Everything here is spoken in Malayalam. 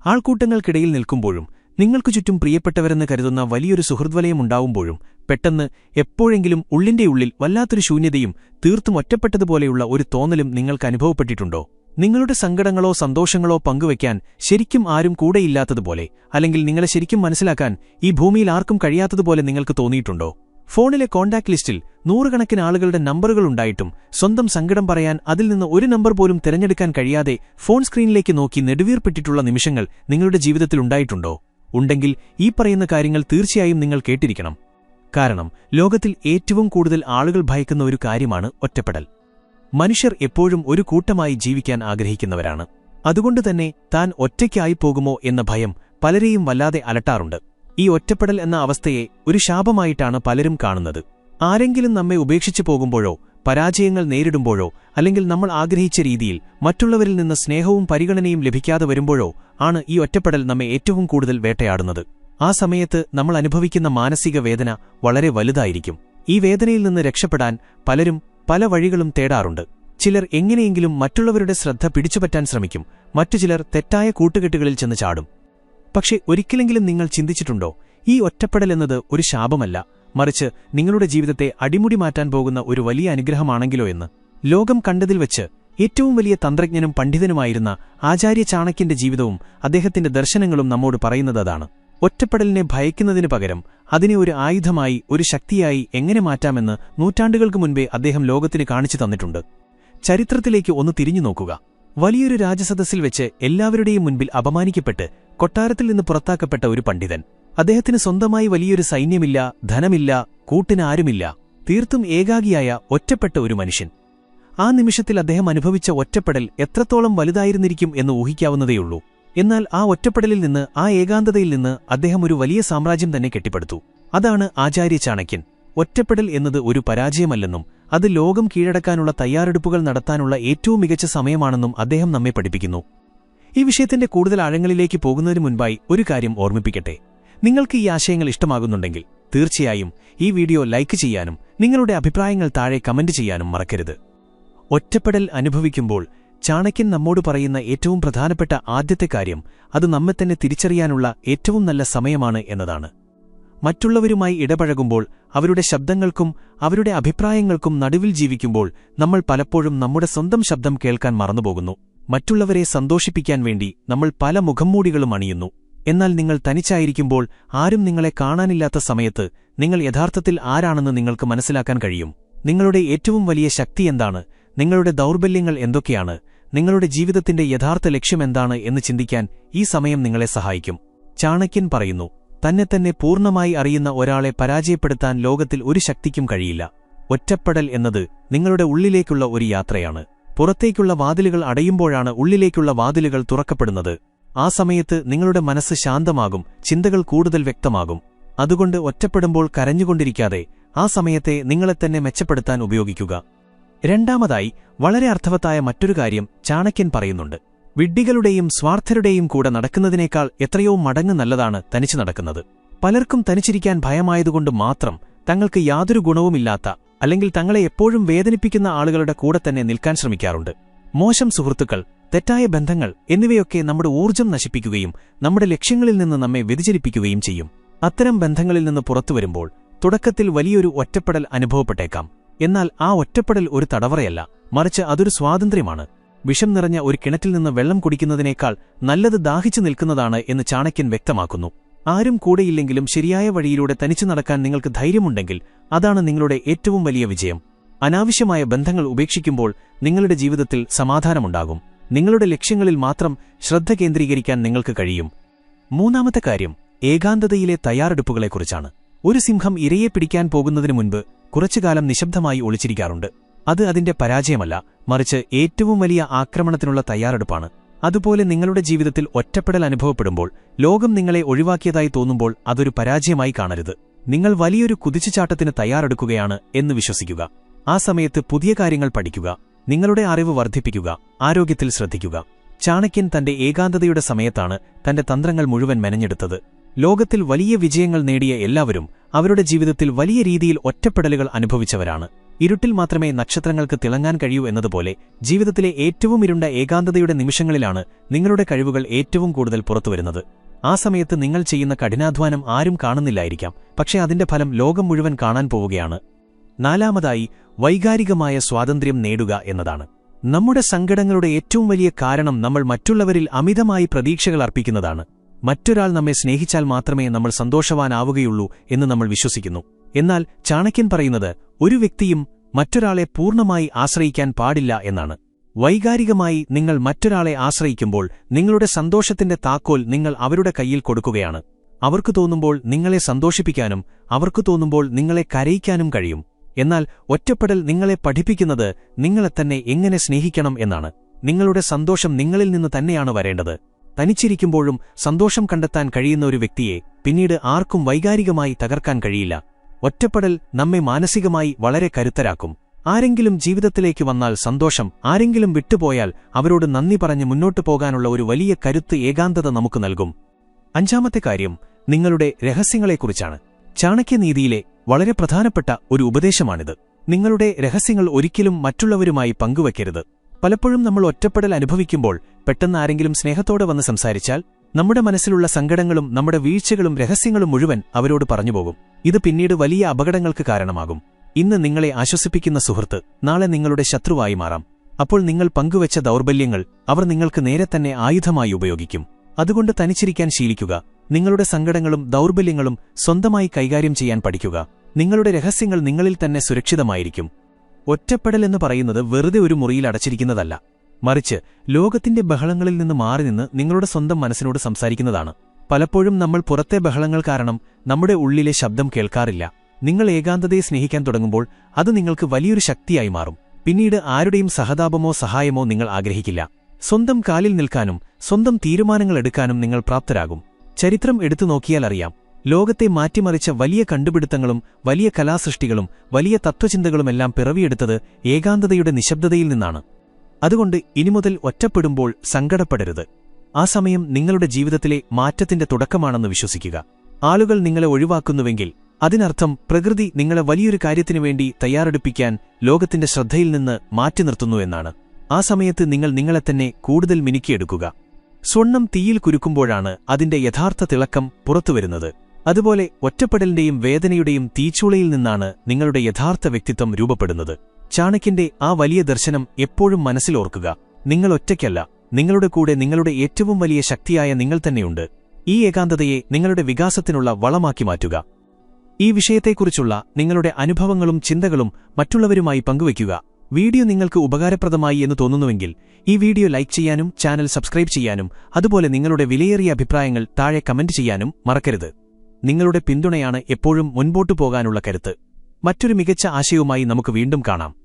ആൾക്കൂട്ടങ്ങൾക്കിടയിൽ നിൽക്കുമ്പോഴും നിങ്ങൾക്കു ചുറ്റും പ്രിയപ്പെട്ടവരെന്ന് കരുതുന്ന വലിയൊരു സുഹൃദ്വലയമുണ്ടാവുമ്പോഴും പെട്ടെന്ന് എപ്പോഴെങ്കിലും ഉള്ളിന്റെ ഉള്ളിൽ വല്ലാത്തൊരു ശൂന്യതയും തീർത്തും ഒറ്റപ്പെട്ടതുപോലെയുള്ള ഒരു തോന്നലും നിങ്ങൾക്ക് അനുഭവപ്പെട്ടിട്ടുണ്ടോ? നിങ്ങളുടെ സങ്കടങ്ങളോ സന്തോഷങ്ങളോ പങ്കുവയ്ക്കാൻ ശരിക്കും ആരും കൂടെയില്ലാത്തതുപോലെ, അല്ലെങ്കിൽ നിങ്ങളെ ശരിക്കും മനസ്സിലാക്കാൻ ഈ ഭൂമിയിൽ ആർക്കും കഴിയാത്തതുപോലെ നിങ്ങൾക്ക് തോന്നിയിട്ടുണ്ടോ? ഫോണിലെ കോൺടാക്ട് ലിസ്റ്റിൽ നൂറുകണക്കിന് ആളുകളുടെ നമ്പറുകളുണ്ടായിട്ടും സ്വന്തം സങ്കടം പറയാൻ അതിൽ നിന്ന് ഒരു നമ്പർ പോലും തിരഞ്ഞെടുക്കാൻ കഴിയാതെ ഫോൺ സ്ക്രീനിലേക്ക് നോക്കി നെടുവീർപ്പെട്ടിട്ടുള്ള നിമിഷങ്ങൾ നിങ്ങളുടെ ജീവിതത്തിലുണ്ടായിട്ടുണ്ടോ? ഉണ്ടെങ്കിൽ ഈ പറയുന്ന കാര്യങ്ങൾ തീർച്ചയായും നിങ്ങൾ കേട്ടിരിക്കണം. കാരണം ലോകത്തിൽ ഏറ്റവും കൂടുതൽ ആളുകൾ ഭയക്കുന്ന ഒരു കാര്യമാണ് ഒറ്റപ്പെടൽ. മനുഷ്യർ എപ്പോഴും ഒരു കൂട്ടമായി ജീവിക്കാൻ ആഗ്രഹിക്കുന്നവരാണ്. അതുകൊണ്ടുതന്നെ താൻ ഒറ്റയ്ക്കായി പോകുമോ എന്ന ഭയം പലരെയും വല്ലാതെ അലട്ടാറുണ്ട്. ഈ ഒറ്റപ്പെടൽ എന്ന അവസ്ഥയെ ഒരു ശാപമായിട്ടാണ് പലരും കാണുന്നത്. ആരെങ്കിലും നമ്മെ ഉപേക്ഷിച്ചു പോകുമ്പോഴോ, പരാജയങ്ങൾ നേരിടുമ്പോഴോ, അല്ലെങ്കിൽ നമ്മൾ ആഗ്രഹിച്ച രീതിയിൽ മറ്റുള്ളവരിൽ നിന്ന് സ്നേഹവും പരിഗണനയും ലഭിക്കാതെ വരുമ്പോഴോ ആണ് ഈ ഒറ്റപ്പെടൽ നമ്മെ ഏറ്റവും കൂടുതൽ വേട്ടയാടുന്നത്. ആ സമയത്ത് നമ്മൾ അനുഭവിക്കുന്ന മാനസിക വേദന വളരെ വലുതായിരിക്കും. ഈ വേദനയിൽ നിന്ന് രക്ഷപ്പെടാൻ പലരും പല വഴികളും തേടാറുണ്ട്. ചിലർ എങ്ങനെയെങ്കിലും മറ്റുള്ളവരുടെ ശ്രദ്ധ പിടിച്ചുപറ്റാൻ ശ്രമിക്കും. മറ്റു ചിലർ തെറ്റായ കൂട്ടുകെട്ടുകളിൽ ചെന്ന് ചാടും. പക്ഷേ ഒരിക്കലെങ്കിലും നിങ്ങൾ ചിന്തിച്ചിട്ടുണ്ടോ, ഈ ഒറ്റപ്പെടൽ എന്നത് ഒരു ശാപമല്ല, മറിച്ച് നിങ്ങളുടെ ജീവിതത്തെ അടിമുടി മാറ്റാൻ പോകുന്ന ഒരു വലിയ അനുഗ്രഹമാണെങ്കിലോ എന്ന്? ലോകം കണ്ടതിൽ വെച്ച് ഏറ്റവും വലിയ തന്ത്രജ്ഞനും പണ്ഡിതനുമായിരുന്ന ആചാര്യ ചാണക്യന്റെ ജീവിതവും അദ്ദേഹത്തിന്റെ ദർശനങ്ങളും നമ്മോട് പറയുന്നത് അതാണ്. ഒറ്റപ്പെടലിനെ ഭയക്കുന്നതിനു പകരം അതിനെ ഒരു ആയുധമായി, ഒരു ശക്തിയായി എങ്ങനെ മാറ്റാമെന്ന് നൂറ്റാണ്ടുകൾക്ക് മുൻപേ അദ്ദേഹം ലോകത്തിന് കാണിച്ചു തന്നിട്ടുണ്ട്. ചരിത്രത്തിലേക്ക് ഒന്ന് തിരിഞ്ഞു നോക്കുക. വലിയൊരു രാജസദസ്സിൽ വെച്ച് എല്ലാവരുടെയും മുൻപിൽ അപമാനിക്കപ്പെട്ട് കൊട്ടാരത്തിൽ നിന്ന് പുറത്താക്കപ്പെട്ട ഒരു പണ്ഡിതൻ. അദ്ദേഹത്തിന് സ്വന്തമായി വലിയൊരു സൈന്യമില്ല, ധനമില്ല, കൂട്ടിനാരുമില്ല. തീർത്തും ഏകാഗിയായ ഒറ്റപ്പെട്ട ഒരു മനുഷ്യൻ. ആ നിമിഷത്തിൽ അദ്ദേഹം അനുഭവിച്ച ഒറ്റപ്പെടൽ എത്രത്തോളം വലുതായിരുന്നിരിക്കും എന്ന് ഊഹിക്കാവുന്നതേയുള്ളൂ. എന്നാൽ ആ ഒറ്റപ്പെടലിൽ നിന്ന്, ആ ഏകാന്തതയിൽ നിന്ന് അദ്ദേഹം ഒരു വലിയ സാമ്രാജ്യം തന്നെ കെട്ടിപ്പടുത്തു. അതാണ് ആചാര്യ ചാണക്യൻ. ഒറ്റപ്പെടൽ എന്നത് ഒരു പരാജയമല്ലെന്നും അത് ലോകം കീഴടക്കാനുള്ള തയ്യാറെടുപ്പുകൾ നടത്താനുള്ള ഏറ്റവും മികച്ച സമയമാണെന്നും അദ്ദേഹം നമ്മെ പഠിപ്പിക്കുന്നു. ഈ വിഷയത്തിന്റെ കൂടുതൽ ആഴങ്ങളിലേക്ക് പോകുന്നതിനു മുൻപായി ഒരു കാര്യം ഓർമ്മിപ്പിക്കട്ടെ. നിങ്ങൾക്ക് ഈ ആശയങ്ങൾ ഇഷ്ടമാകുന്നുണ്ടെങ്കിൽ തീർച്ചയായും ഈ വീഡിയോ ലൈക്ക് ചെയ്യാനും നിങ്ങളുടെ അഭിപ്രായങ്ങൾ താഴെ കമന്റ് ചെയ്യാനും മറക്കരുത്. ഒറ്റപ്പെടൽ അനുഭവിക്കുമ്പോൾ ചാണക്യൻ നമ്മോട് പറയുന്ന ഏറ്റവും പ്രധാനപ്പെട്ട ആദ്യത്തെ കാര്യം അത് നമ്മെത്തന്നെ തിരിച്ചറിയാനുള്ള ഏറ്റവും നല്ല സമയമാണ് എന്നതാണ്. മറ്റുള്ളവരുമായി ഇടപഴകുമ്പോൾ, അവരുടെ ശബ്ദങ്ങൾക്കും അവരുടെ അഭിപ്രായങ്ങൾക്കും നടുവിൽ ജീവിക്കുമ്പോൾ നമ്മൾ പലപ്പോഴും നമ്മുടെ സ്വന്തം ശബ്ദം കേൾക്കാൻ മറന്നുപോകുന്നു. മറ്റുള്ളവരെ സന്തോഷിപ്പിക്കാൻ വേണ്ടി നമ്മൾ പല മുഖംമൂടികളും അണിയുന്നു. എന്നാൽ നിങ്ങൾ തനിച്ചായിരിക്കുമ്പോൾ, ആരും നിങ്ങളെ കാണാനില്ലാത്ത സമയത്ത് നിങ്ങൾ യഥാർത്ഥത്തിൽ ആരാണെന്ന് നിങ്ങൾക്ക് മനസ്സിലാക്കാൻ കഴിയും. നിങ്ങളുടെ ഏറ്റവും വലിയ ശക്തി എന്താണ്, നിങ്ങളുടെ ദൗർബല്യങ്ങൾ എന്തൊക്കെയാണ്, നിങ്ങളുടെ ജീവിതത്തിന്റെ യഥാർത്ഥ ലക്ഷ്യമെന്താണ് എന്ന് ചിന്തിക്കാൻ ഈ സമയം നിങ്ങളെ സഹായിക്കും. ചാണക്യൻ പറയുന്നു, തന്നെ പൂർണ്ണമായി അറിയുന്ന ഒരാളെ പരാജയപ്പെടുത്താൻ ലോകത്തിൽ ഒരു ശക്തിക്കും കഴിയില്ല. ഒറ്റപ്പെടൽ എന്നത് നിങ്ങളുടെ ഉള്ളിലേക്കുള്ള ഒരു യാത്രയാണ്. പുറത്തേക്കുള്ള വാതിലുകൾ അടയുമ്പോഴാണ് ഉള്ളിലേക്കുള്ള വാതിലുകൾ തുറക്കപ്പെടുന്നത്. ആ സമയത്ത് നിങ്ങളുടെ മനസ്സ് ശാന്തമാകും, ചിന്തകൾ കൂടുതൽ വ്യക്തമാകും. അതുകൊണ്ട് ഒറ്റപ്പെടുമ്പോൾ കരഞ്ഞുകൊണ്ടിരിക്കാതെ ആ സമയത്തെ നിങ്ങളെത്തന്നെ മെച്ചപ്പെടുത്താൻ ഉപയോഗിക്കുക. രണ്ടാമതായി, വളരെ അർത്ഥവത്തായ മറ്റൊരു കാര്യം ചാണക്യൻ പറയുന്നുണ്ട്. വിഡ്ഢികളുടെയും സ്വാർത്ഥരുടെയും കൂടെ നടക്കുന്നതിനേക്കാൾ എത്രയോ മടങ്ങ് നല്ലതാണ് തനിച്ചു നടക്കുന്നത്. പലർക്കും തനിച്ചിരിക്കാൻ ഭയമായതുകൊണ്ട് മാത്രം തങ്ങൾക്ക് യാതൊരു ഗുണവുമില്ലാത്ത, അല്ലെങ്കിൽ തങ്ങളെ എപ്പോഴും വേദനിപ്പിക്കുന്ന ആളുകളുടെ കൂടെ തന്നെ നിൽക്കാൻ ശ്രമിക്കാറുണ്ട്. മോശം സുഹൃത്തുക്കൾ, തെറ്റായ ബന്ധങ്ങൾ എന്നിവയൊക്കെ നമ്മുടെ ഊർജ്ജം നശിപ്പിക്കുകയും നമ്മുടെ ലക്ഷ്യങ്ങളിൽ നിന്ന് നമ്മെ വ്യതിചലിപ്പിക്കുകയും ചെയ്യും. അത്തരം ബന്ധങ്ങളിൽ നിന്ന് പുറത്തുവരുമ്പോൾ തുടക്കത്തിൽ വലിയൊരു ഒറ്റപ്പെടൽ അനുഭവപ്പെട്ടേക്കാം. എന്നാൽ ആ ഒറ്റപ്പെടൽ ഒരു തടവറയല്ല, മറിച്ച് അതൊരു സ്വാതന്ത്ര്യമാണ്. വിഷം നിറഞ്ഞ ഒരു കിണറ്റിൽ നിന്ന് വെള്ളം കുടിക്കുന്നതിനേക്കാൾ നല്ലത് ദാഹിച്ചു നിൽക്കുന്നതാണ് എന്ന് ചാണക്യൻ വ്യക്തമാക്കുന്നു. ആരും കൂടെയില്ലെങ്കിലും ശരിയായ വഴിയിലൂടെ തനിച്ചു നടക്കാൻ നിങ്ങൾക്ക് ധൈര്യമുണ്ടെങ്കിൽ അതാണ് നിങ്ങളുടെ ഏറ്റവും വലിയ വിജയം. അനാവശ്യമായ ബന്ധങ്ങൾ ഉപേക്ഷിക്കുമ്പോൾ നിങ്ങളുടെ ജീവിതത്തിൽ സമാധാനമുണ്ടാകും. നിങ്ങളുടെ ലക്ഷ്യങ്ങളിൽ മാത്രം ശ്രദ്ധ കേന്ദ്രീകരിക്കാൻ നിങ്ങൾക്ക് കഴിയും. മൂന്നാമത്തെ കാര്യം ഏകാന്തതയിലെ തയ്യാറെടുപ്പുകളെക്കുറിച്ചാണ്. ഒരു സിംഹം ഇരയെ പിടിക്കാൻ പോകുന്നതിനു മുൻപ് കുറച്ചുകാലം നിശബ്ദമായി ഒളിച്ചിരിക്കാറുണ്ട്. അത് അതിന്റെ പരാജയമല്ല, മറിച്ച് ഏറ്റവും വലിയ ആക്രമണത്തിനുള്ള തയ്യാറെടുപ്പാണ്. അതുപോലെ നിങ്ങളുടെ ജീവിതത്തിൽ ഒറ്റപ്പെടൽ അനുഭവപ്പെടുമ്പോൾ, ലോകം നിങ്ങളെ ഒഴിവാക്കിയതായി തോന്നുമ്പോൾ അതൊരു പരാജയമായി കാണരുത്. നിങ്ങൾ വലിയൊരു കുതിച്ചുചാട്ടത്തിന് തയ്യാറെടുക്കുകയാണ് എന്ന് വിശ്വസിക്കുക. ആ സമയത്ത് പുതിയ കാര്യങ്ങൾ പഠിക്കുക, നിങ്ങളുടെ അറിവ് വർദ്ധിപ്പിക്കുക, ആരോഗ്യത്തിൽ ശ്രദ്ധിക്കുക. ചാണക്യൻ തന്റെ ഏകാന്തതയുടെ സമയത്താണ് തന്റെ തന്ത്രങ്ങൾ മുഴുവൻ മെനഞ്ഞെടുത്തത്. ലോകത്തിൽ വലിയ വിജയങ്ങൾ നേടിയ എല്ലാവരും അവരുടെ ജീവിതത്തിൽ വലിയ രീതിയിൽ ഒറ്റപ്പെടലുകൾ അനുഭവിച്ചവരാണ്. ഇരുട്ടിൽ മാത്രമേ നക്ഷത്രങ്ങൾക്ക് തിളങ്ങാൻ കഴിയൂ എന്നതുപോലെ ജീവിതത്തിലെ ഏറ്റവും ഇരുണ്ട ഏകാന്തതയുടെ നിമിഷങ്ങളിലാണ് നിങ്ങളുടെ കഴിവുകൾ ഏറ്റവും കൂടുതൽ പുറത്തുവരുന്നത്. ആ സമയത്ത് നിങ്ങൾ ചെയ്യുന്ന കഠിനാധ്വാനം ആരും കാണുന്നില്ലായിരിക്കാം, പക്ഷേ അതിന്റെ ഫലം ലോകം മുഴുവൻ കാണാൻ പോവുകയാണ്. നാലാമതായി, വൈകാരികമായ സ്വാതന്ത്ര്യം നേടുക എന്നതാണ്. നമ്മുടെ സങ്കടങ്ങളുടെ ഏറ്റവും വലിയ കാരണം നമ്മൾ മറ്റുള്ളവരിൽ അമിതമായി പ്രതീക്ഷകൾ അർപ്പിക്കുന്നതാണ്. മറ്റൊരാൾ നമ്മെ സ്നേഹിച്ചാൽ മാത്രമേ നമ്മൾ സന്തോഷവാനാവുകയുള്ളൂ എന്ന് നമ്മൾ വിശ്വസിക്കുന്നു. എന്നാൽ ചാണക്യൻ പറയുന്നത് ഒരു വ്യക്തിയും മറ്റൊരാളെ പൂർണ്ണമായി ആശ്രയിക്കാൻ പാടില്ല എന്നാണ്. വൈകാരികമായി നിങ്ങൾ മറ്റൊരാളെ ആശ്രയിക്കുമ്പോൾ നിങ്ങളുടെ സന്തോഷത്തിന്റെ താക്കോൽ നിങ്ങൾ അവരുടെ കയ്യിൽ കൊടുക്കുകയാണ്. അവർക്ക് തോന്നുമ്പോൾ നിങ്ങളെ സന്തോഷിപ്പിക്കാനും അവർക്ക് തോന്നുമ്പോൾ നിങ്ങളെ കരയിക്കാനും കഴിയും. എന്നാൽ ഒറ്റപ്പെടൽ നിങ്ങളെ പഠിപ്പിക്കുന്നത് നിങ്ങളെത്തന്നെ എങ്ങനെ സ്നേഹിക്കണം എന്നാണ്. നിങ്ങളുടെ സന്തോഷം നിങ്ങളിൽ നിന്ന് തന്നെയാണ് വരേണ്ടത്. തനിച്ചിരിക്കുമ്പോഴും സന്തോഷം കണ്ടെത്താൻ കഴിയുന്ന ഒരു വ്യക്തിയെ പിന്നീട് ആർക്കും വൈകാരികമായി തകർക്കാൻ കഴിയില്ല. ഒറ്റപ്പെടൽ നമ്മെ മാനസികമായി വളരെ കരുത്തരാക്കും. ആരെങ്കിലും ജീവിതത്തിലേക്ക് വന്നാൽ സന്തോഷം, ആരെങ്കിലും വിട്ടുപോയാൽ അവരോട് നന്ദി പറഞ്ഞ് മുന്നോട്ടു പോകാനുള്ള ഒരു വലിയ കരുത്ത് ഏകാന്തത നമുക്ക് നൽകും. അഞ്ചാമത്തെ കാര്യം നിങ്ങളുടെ രഹസ്യങ്ങളെക്കുറിച്ചാണ്. ചാണക്യനീതിയിലെ വളരെ പ്രധാനപ്പെട്ട ഒരു ഉപദേശമാണിത്. നിങ്ങളുടെ രഹസ്യങ്ങൾ ഒരിക്കലും മറ്റുള്ളവരുമായി പങ്കുവയ്ക്കരുത്. പലപ്പോഴും നമ്മൾ ഒറ്റപ്പെടൽ അനുഭവിക്കുമ്പോൾ പെട്ടെന്ന് ആരെങ്കിലും സ്നേഹത്തോടെ വന്ന് സംസാരിച്ചാൽ നമ്മുടെ മനസ്സിലുള്ള സങ്കടങ്ങളും നമ്മുടെ വീഴ്ചകളും രഹസ്യങ്ങളും മുഴുവൻ അവരോട് പറഞ്ഞുപോകും. ഇത് പിന്നീട് വലിയ അപകടങ്ങൾക്ക് കാരണമാകും. ഇന്ന് നിങ്ങളെ ആശ്വസിപ്പിക്കുന്ന സുഹൃത്ത് നാളെ നിങ്ങളുടെ ശത്രുവായി മാറാം. അപ്പോൾ നിങ്ങൾ പങ്കുവച്ച ദൗർബല്യങ്ങൾ അവർ നിങ്ങൾക്ക് നേരെ തന്നെ ആയുധമായി ഉപയോഗിക്കും. അതുകൊണ്ട് തനിച്ചിരിക്കാൻ ശീലിക്കുക. നിങ്ങളുടെ സങ്കടങ്ങളും ദൗർബല്യങ്ങളും സ്വന്തമായി കൈകാര്യം ചെയ്യാൻ പഠിക്കുക. നിങ്ങളുടെ രഹസ്യങ്ങൾ നിങ്ങളിൽ തന്നെ സുരക്ഷിതമായിരിക്കും. ഒറ്റപ്പെടലെന്ന് പറയുന്നത് വെറുതെ ഒരു മുറിയിൽ അടച്ചിരിക്കുന്നതല്ല, മറിച്ച് ലോകത്തിന്റെ ബഹളങ്ങളിൽ നിന്ന് മാറി നിന്ന് നിങ്ങളുടെ സ്വന്തം മനസ്സിനോട് സംസാരിക്കുന്നതാണ്. പലപ്പോഴും നമ്മൾ പുറത്തെ ബഹളങ്ങൾ കാരണം നമ്മുടെ ഉള്ളിലെ ശബ്ദം കേൾക്കാറില്ല. നിങ്ങൾ ഏകാന്തതയെ സ്നേഹിക്കാൻ തുടങ്ങുമ്പോൾ അത് നിങ്ങൾക്ക് വലിയൊരു ശക്തിയായി മാറും. പിന്നീട് ആരുടെയും സഹതാപമോ സഹായമോ നിങ്ങൾ ആഗ്രഹിക്കില്ല. സ്വന്തം കാലിൽ നിൽക്കാനും സ്വന്തം തീരുമാനങ്ങൾ എടുക്കാനും നിങ്ങൾ പ്രാപ്തരാകും. ചരിത്രം എടുത്തു നോക്കിയാൽ അറിയാം, ലോകത്തെ മാറ്റിമറിച്ച വലിയ കണ്ടുപിടുത്തങ്ങളും വലിയ കലാസൃഷ്ടികളും വലിയ തത്വചിന്തകളുമെല്ലാം പിറവിയെടുത്തത് ഏകാന്തതയുടെ നിശബ്ദതയിൽ നിന്നാണ്. അതുകൊണ്ട് ഇനിമുതൽ ഒറ്റപ്പെടുമ്പോൾ സങ്കടപ്പെടരുത്. ആ സമയം നിങ്ങളുടെ ജീവിതത്തിലെ മാറ്റത്തിന്റെ തുടക്കമാണെന്ന് വിശ്വസിക്കുക. ആളുകൾ നിങ്ങളെ ഒഴിവാക്കുന്നുവെങ്കിൽ അതിനർത്ഥം പ്രകൃതി നിങ്ങളെ വലിയൊരു കാര്യത്തിനുവേണ്ടി തയ്യാറെടുപ്പിക്കാൻ ലോകത്തിന്റെ ശ്രദ്ധയിൽ നിന്ന് മാറ്റി നിർത്തുന്നു എന്നാണ്. ആ സമയത്ത് നിങ്ങൾ നിങ്ങളെത്തന്നെ കൂടുതൽ മിനുക്കിയെടുക്കുക. സ്വർണം തീയിൽ കുരുക്കുമ്പോഴാണ് അതിന്റെ യഥാർത്ഥ തിളക്കം പുറത്തുവരുന്നത്. അതുപോലെ ഒറ്റപ്പെടലിന്റെയും വേദനയുടെയും തീച്ചൂളയിൽ നിന്നാണ് നിങ്ങളുടെ യഥാർത്ഥ വ്യക്തിത്വം രൂപപ്പെടുന്നത്. ചാണക്യന്റെ ആ വലിയ ദർശനം എപ്പോഴും മനസ്സിലോർക്കുക. നിങ്ങൾ ഒറ്റയ്ക്കല്ല, നിങ്ങളുടെ കൂടെ നിങ്ങളുടെ ഏറ്റവും വലിയ ശക്തിയായ നിങ്ങൾ തന്നെയുണ്ട്. ഈ ഏകാന്തതയെ നിങ്ങളുടെ വികാസത്തിനുള്ള വളമാക്കി മാറ്റുക. ഈ വിഷയത്തെക്കുറിച്ചുള്ള നിങ്ങളുടെ അനുഭവങ്ങളും ചിന്തകളും മറ്റുള്ളവരുമായി പങ്കുവയ്ക്കുക. വീഡിയോ നിങ്ങൾക്ക് ഉപകാരപ്രദമായി എന്ന് തോന്നുന്നുവെങ്കിൽ ഈ വീഡിയോ ലൈക്ക് ചെയ്യാനും ചാനൽ സബ്സ്ക്രൈബ് ചെയ്യാനും അതുപോലെ നിങ്ങളുടെ വിലയേറിയ അഭിപ്രായങ്ങൾ താഴെ കമന്റ് ചെയ്യാനും മറക്കരുത്. നിങ്ങളുടെ പിന്തുണയാണ് എപ്പോഴും മുൻപോട്ടു പോകാനുള്ള കരുത്ത്. മറ്റൊരു മികച്ച ആശയവുമായി നമുക്ക് വീണ്ടും കാണാം.